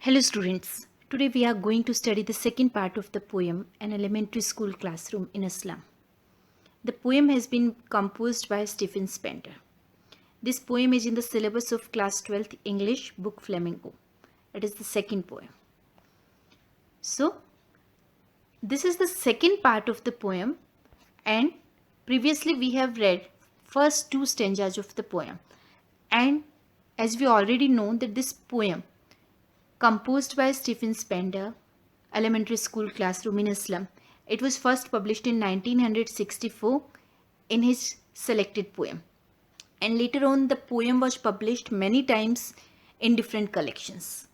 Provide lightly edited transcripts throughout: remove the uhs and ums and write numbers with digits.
Hello students, today we are going to study the second part of the poem An Elementary School Classroom in a Slum. The poem has been composed by Stephen Spender. This poem is in the syllabus of class 12th English book Flamingo. It is the second poem. So, this is the second part of the poem and previously we have read first two stanzas of the poem. And as we already know that this poem composed by Stephen Spender, Elementary School Classroom in a Slum. It was first published in 1964 in his selected poem. And later on, the poem was published many times in different collections.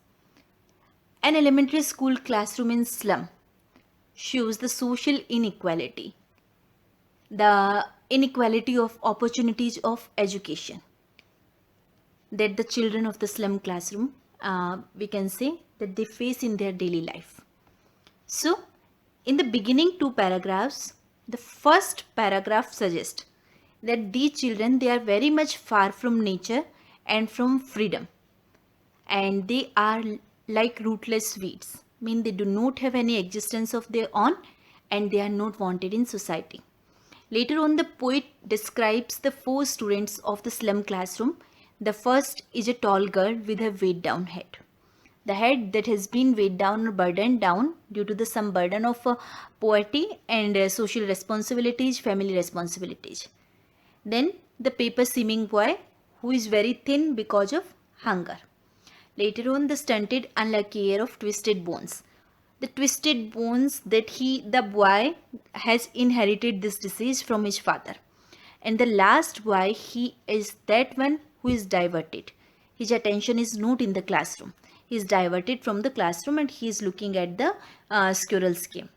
An elementary school classroom in slum shows the social inequality, the inequality of opportunities of education that the children of the slum classroom we can say that they face in their daily life. So, in the beginning two paragraphs, the first paragraph suggests that these children, they are very much far from nature and from freedom, and they are like rootless weeds, mean they do not have any existence of their own and they are not wanted in society. Later on, the poet describes the four students of the slum classroom. The first is a tall girl with a weighed down head. The head that has been weighed down or burdened down due to some burden of poverty and social responsibilities, family responsibilities. Then the paper seeming boy who is very thin because of hunger. Later on, the stunted unlucky heir of twisted bones. The twisted bones that the boy has inherited this disease from his father. And the last boy, he is that one who is diverted. His attention is not in the classroom. He is diverted from the classroom and he is looking at the squirrel's game.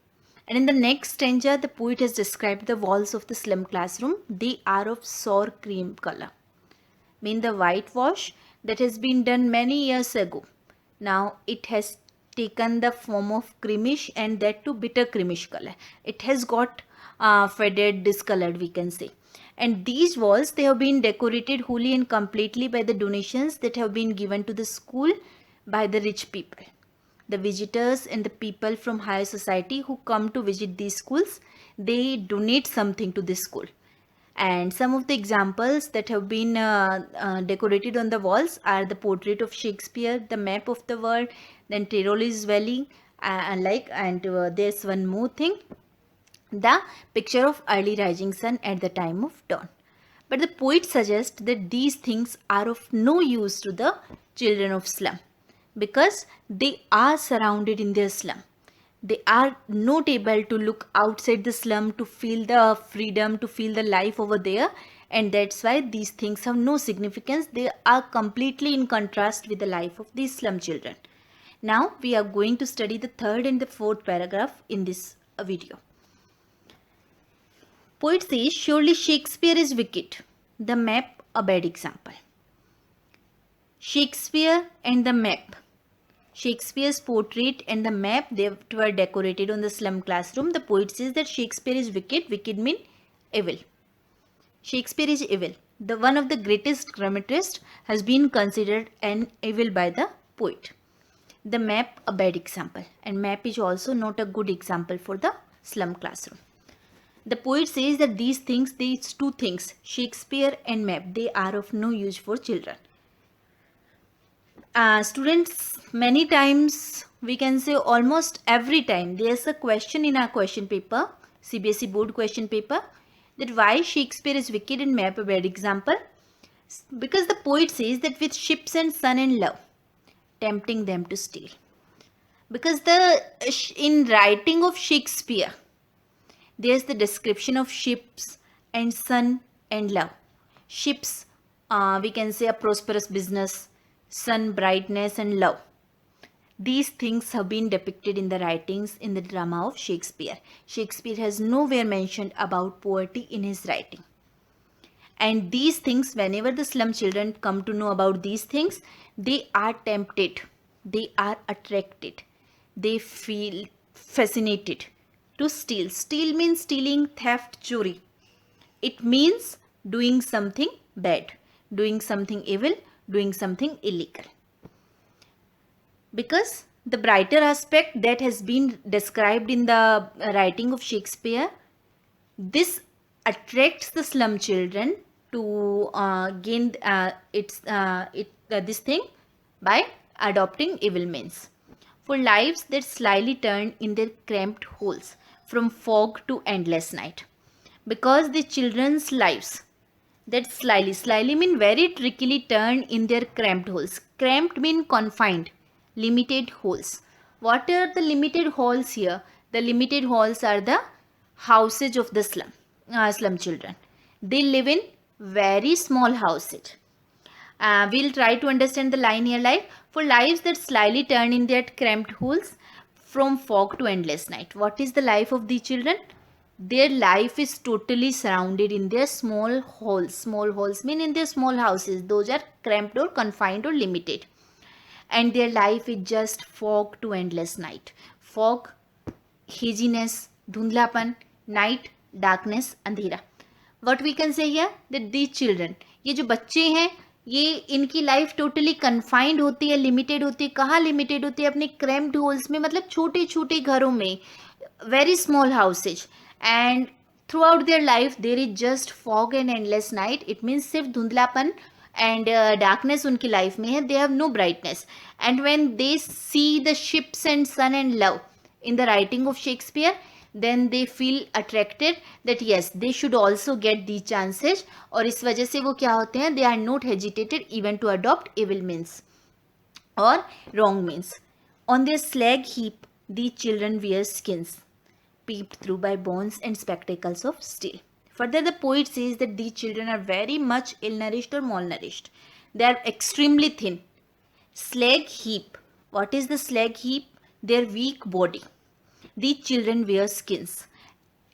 And in the next stanza, the poet has described the walls of the slum classroom. They are of sour cream color. Mean the whitewash that has been done many years ago. Now it has taken the form of creamish and that too bitter creamish color. It has got faded, discolored we can say. And these walls, they have been decorated wholly and completely by the donations that have been given to the school by the rich people. The visitors and the people from higher society who come to visit these schools, they donate something to this school. And some of the examples that have been decorated on the walls are the portrait of Shakespeare, the map of the world, then Tyrole's Valley, and there's one more thing, the picture of early rising sun at the time of dawn. But the poet suggests that these things are of no use to the children of slum because they are surrounded in their slum. They are not able to look outside the slum to feel the freedom, to feel the life over there, and that's why these things have no significance. They are completely in contrast with the life of these slum children. Now we are going to study the third and the fourth paragraph in this video. Poet says, surely Shakespeare is wicked. The map, a bad example. Shakespeare and the map. Shakespeare's portrait and the map, they were decorated on the slum classroom. The poet says that Shakespeare is wicked. Wicked means evil. Shakespeare is evil. The one of the greatest dramatists has been considered an evil by the poet. The map, a bad example. And map is also not a good example for the slum classroom. The poet says that these things, these two things, Shakespeare and map, they are of no use for children. Students, many times, we can say almost every time, there's a question in our question paper, CBSE board question paper, that why Shakespeare is wicked and map a bad example. Because the poet says that with ships and sun and love, tempting them to steal. Because in writing of Shakespeare, there's the description of ships and sun and love. Ships, we can say a prosperous business, sun, brightness and love. These things have been depicted in the writings in the drama of Shakespeare. Shakespeare has nowhere mentioned about poverty in his writing. And these things, whenever the slum children come to know about these things, they are tempted, they are attracted, they feel fascinated to steal. Steal means stealing, theft, chori. It means doing something bad, doing something evil, doing something illegal. because the brighter aspect that has been described in the writing of Shakespeare, this attracts the slum children to gain this thing by adopting evil means. For lives that slyly turn in their cramped holes from fog to endless night. Because the children's lives that slyly mean very trickily turn in their cramped holes. Cramped mean confined, limited holes. What are the limited holes here? The limited holes are the houses of the slum children. They live in very small houses. We'll try to understand the line here, like, for lives that slyly turn in their cramped holes from fog to endless night. What is the life of the children? Their life is totally surrounded in their small holes. Small holes mean in their small houses. Those are cramped or confined or limited. And their life is just fog to endless night. Fog, haziness, dhundlapan, night, darkness, अंधेरा. What we can say here, that these children, ये जो बच्चे हैं, ये इनकी life totally confined होती है, limited होती है. कहाँ लिमिटेड होती है? अपने क्रैम्प्ड होल्स में, मतलब छोटे छोटे घरों में, very small houses. And throughout their life there is just fog and endless night. It means सिर्फ धुंधलापन एंड डार्कनेस उनकी लाइफ में है. They have no brightness. And when they see the ships and sun and love in the writing of Shakespeare, then they feel attracted that yes, they should also get these chances. और इस वजह से वो क्या होते हैं? They are not hesitated even to adopt evil means or wrong means. On their slag heap, the children wear skins peeped through by bones and spectacles of steel. Further, the poet says that these children are very much ill-nourished or malnourished. They are extremely thin. Slag heap. What is the slag heap? Their weak body. These children wear skins.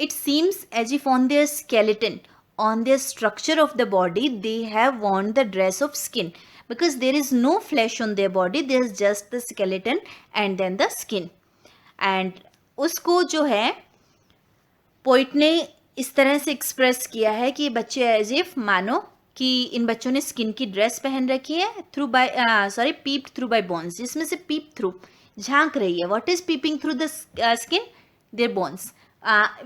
It seems as if on their skeleton, on their structure of the body, they have worn the dress of skin. Because there is no flesh on their body, there is just the skeleton and then the skin. And उसको जो है poet ने इस तरह से express किया है कि बच्चे एज इफ मानो कि इन बच्चों ने स्किन की ड्रेस पहन रखी है पीप्ड थ्रू बाय बोन्स, जिसमें से पीप थ्रू झांक रही है. What is peeping through the skin? Their bones.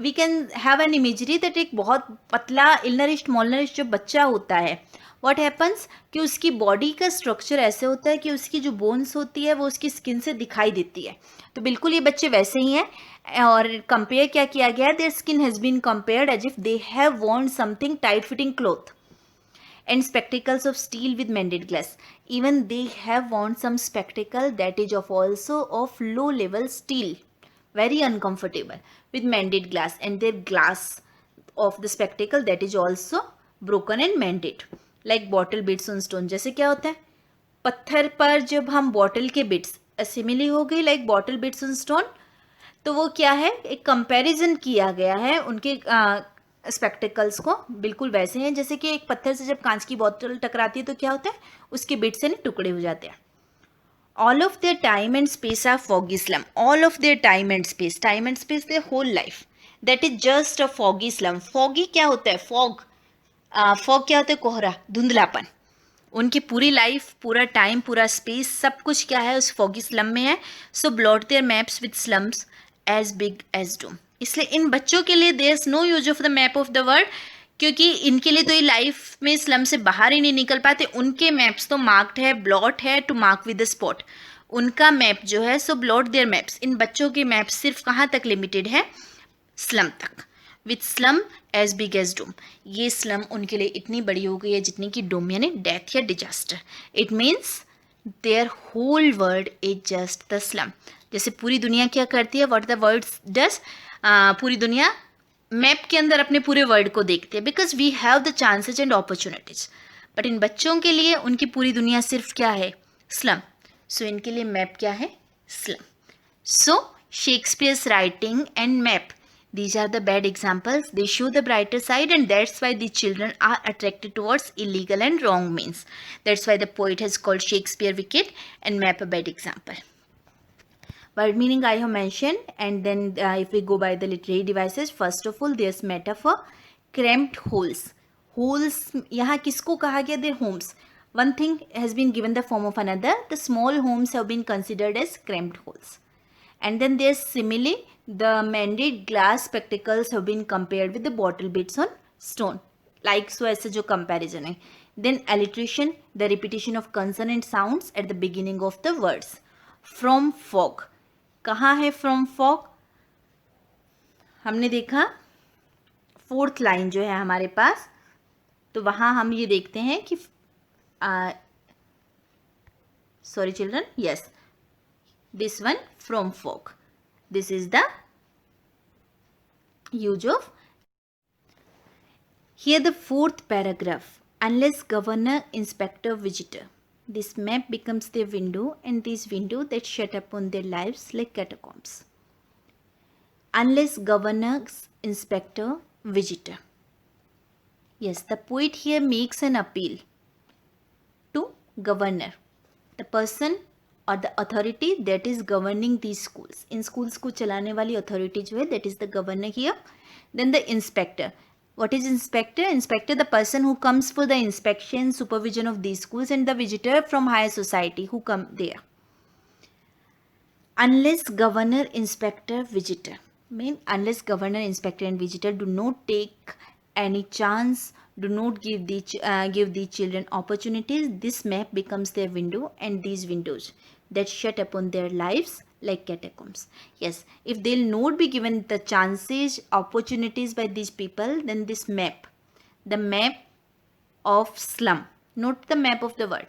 We can have an imagery that एक बहुत पतला इलनरिश्ड मॉलनरिश्ड जो बच्चा होता है, व्हाट हैपन्स कि उसकी बॉडी का स्ट्रक्चर ऐसे होता है कि उसकी जो बोन्स होती है वो उसकी स्किन से दिखाई देती है. तो बिल्कुल ये बच्चे वैसे ही हैं. और कंपेयर क्या किया गया है? Their skin has been compared as if they have worn something tight fitting cloth and spectacles of steel with mended glass. Even they have worn some spectacle that is also of low level steel, very uncomfortable, with mended glass, and their glass of the spectacle that is also broken and mended, like bottle bits on stone. जैसे क्या होता है पत्थर पर जब हम bottle के bits, simile हो गई like bottle beads on stone, तो वो क्या है, एक कंपैरिजन किया गया है उनके स्पेक्टिकल्स को. बिल्कुल वैसे हैं जैसे कि एक पत्थर से जब कांच की बोतल टकराती है तो क्या होता है, उसके बिट्स से टुकड़े हो जाते हैं. All of their time and space are foggy slum. All of their time and space their whole life that is just a foggy slum. Foggy क्या होता है? फॉग क्या होता है? कोहरा, धुंधलापन. उनकी पूरी लाइफ, पूरा टाइम, पूरा स्पेस, सब कुछ क्या है? उस फॉगी स्लम में है. So blot their maps with slums as big as doom. इसलिए इन बच्चों के लिए there is no use of the map of the world, क्योंकि इनके लिए तो ये लाइफ में स्लम से बाहर ही नहीं निकल पाते. उनके मैप्स तो मार्क्ड है, ब्लॉट है, to mark with the spot. उनका मैप जो है, सो ब्लॉट देयर मैप्स. इन बच्चों के मैप सिर्फ कहाँ तक लिमिटेड है? स्लम तक. With slum as big as doom. ये स्लम उनके लिए इतनी बड़ी हो गई है जितनी कि डूम यानी डेथ या disaster. It means their whole world is just the slum. जैसे पूरी दुनिया क्या करती है, व्हाट द वर्ल्ड डज, पूरी दुनिया मैप के अंदर अपने पूरे वर्ल्ड को देखते हैं, because we have the chances and opportunities. But इन बच्चों के लिए उनकी पूरी दुनिया सिर्फ क्या है? स्लम. सो इनके लिए मैप क्या है? Slum. So Shakespeare's writing and map, these are the bad examples. They show the brighter side, and that's why the children are attracted towards illegal and wrong means. That's why the poet has called Shakespeare wicked and map a bad example. Word meaning I have mentioned, and then if we go by the literary devices, first of all there's metaphor, cramped holes. Holes यहाँ किसको कहा गया? Their homes. one thing has been given the form of another. The small homes have been considered as cramped holes. And then there's simile, the mended glass spectacles have been compared with the bottle bits on stone. Like so ऐसे जो comparison है. Then alliteration, the repetition of consonant sounds at the beginning of the words. From fog. कहाँ है from fog? हमने देखा 4th line जो है हमारे पास, तो वहाँ हम ये देखते हैं कि sorry children, yes, this one from fog. This is the use of. Here the 4th paragraph. Unless governor, inspector, visitor. This map becomes their window, and this window that shut upon their lives like catacombs. Unless governor, inspector, visitor. Yes, the poet here makes an appeal to governor, the person or the authority that is governing these schools. In schools को चलाने वाली authority जो है, that is the governor here. Then the inspector. What is inspector? Inspector, the person who comes for the inspection, supervision of these schools, and the visitor from higher society who come there. Unless governor, inspector, visitor. Unless governor, inspector, and visitor do not take any chance, do not give the children opportunities, this map becomes their window, and these windows that shut upon their lives like catacombs. Yes, if they'll not be given the chances, opportunities by these people, then this map, the map of slum, not the map of the world,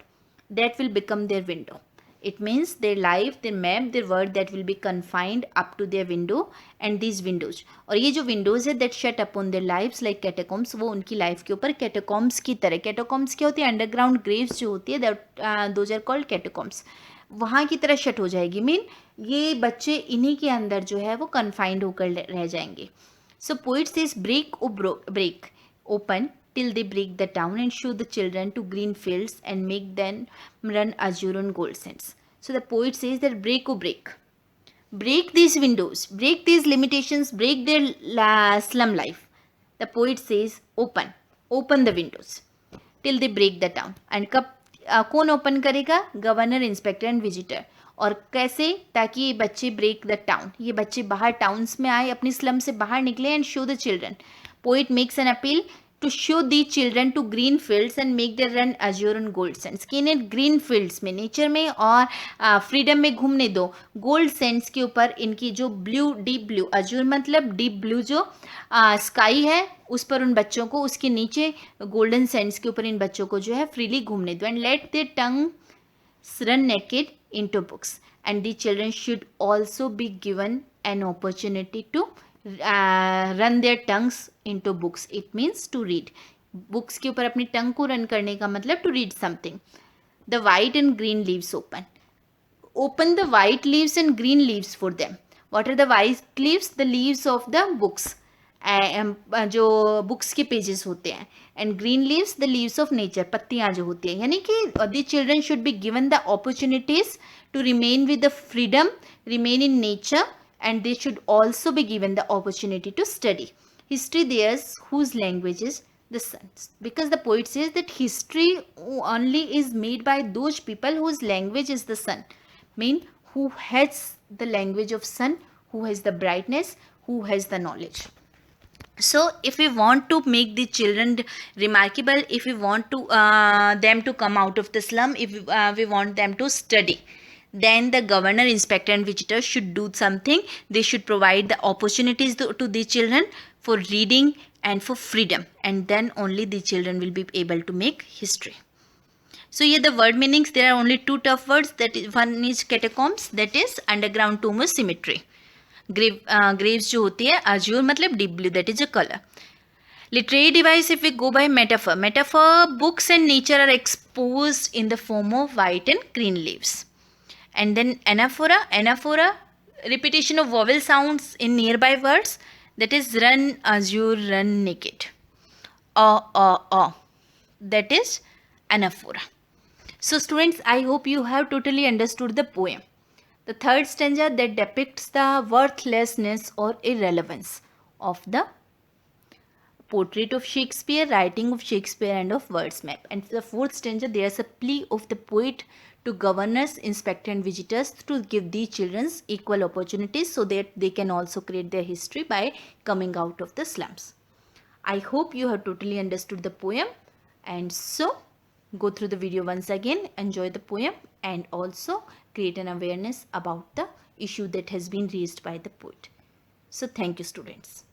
that will become their window. It means their life, their map, their world that will be confined up to their window, and these windows. और ये जो windows है that shut upon their lives like catacombs, वो उनकी life के ऊपर catacombs की तरह. Catacombs क्या होती है? Underground graves जो होती है, that those are called catacombs. वहाँ की तरह शट हो जाएगी. ये बच्चे इन्हीं के अंदर जो है वो कन्फाइंड होकर रह जाएंगे. So poet says break O break open till they break the town and show the children to green fields and make them run azure on gold sands. So the poet says that break o break. Break these windows, break these limitations, break their slum life. The poet says open the windows till they break the town. And कब कौन open करेगा? Governor, inspector and visitor. और कैसे? ताकि ये बच्चे break the town, ये बच्चे बाहर टाउन्स में आए, अपनी स्लम से बाहर निकले and show the children. Poet makes an appeal to show the children to green fields and make their run azure on gold sands. कि इन्हें ग्रीन फील्ड्स में, नेचर में और फ्रीडम में घूमने दो. गोल्ड सेंड्स के ऊपर इनकी जो ब्लू, डीप ब्लू, अज्योर मतलब डीप ब्लू जो स्काई है उस पर उन बच्चों को, उसके नीचे गोल्डन सेंड्स के ऊपर इन बच्चों को जो है फ्रीली घूमने दो. And let their tongues run naked into books, and the children should also be given an opportunity to run their tongues into books. It means to read. Books के ऊपर अपनी टंग को रन करने का मतलब to read something. The white and green leaves open the white leaves and green leaves for them. What are the white leaves? The leaves of the books, जो books के pages होते हैं. And green leaves the leaves of nature, पत्तियाँ जो होती हैं. यानी कि the children should be given the opportunities to remain with the freedom, remain in nature, and they should also be given the opportunity to study history theirs whose language is the sun. Because the poet says that history only is made by those people whose language is the sun. Who has the language of sun, who has the brightness, who has the knowledge. So if we want to make the children remarkable, if we want to them to come out of the slum, if we want them to study, then the governor, inspector and visitor should do something. They should provide the opportunities to the children for reading and for freedom, and then only the children will be able to make history. So here the word meanings, there are only two tough words. That is, one is catacombs, that is underground tomb or cemetery. Graves जो होती है, azure मतलब deep blue, that is a color. Literary device, if we go by metaphor, books and nature are exposed in the form of white and green leaves. And then anaphora, repetition of vowel sounds in nearby words, that is run azure, run naked. That is anaphora. So students, I hope you have totally understood the poem. The third stanza that depicts the worthlessness or irrelevance of the portrait of Shakespeare, writing of Shakespeare, and of words map. And for the fourth stanza, there's a plea of the poet to governors, inspector, and visitors to give these children equal opportunities so that they can also create their history by coming out of the slums. I hope you have totally understood the poem, and so go through the video once again, enjoy the poem, and also create an awareness about the issue that has been raised by the poet. So thank you, students.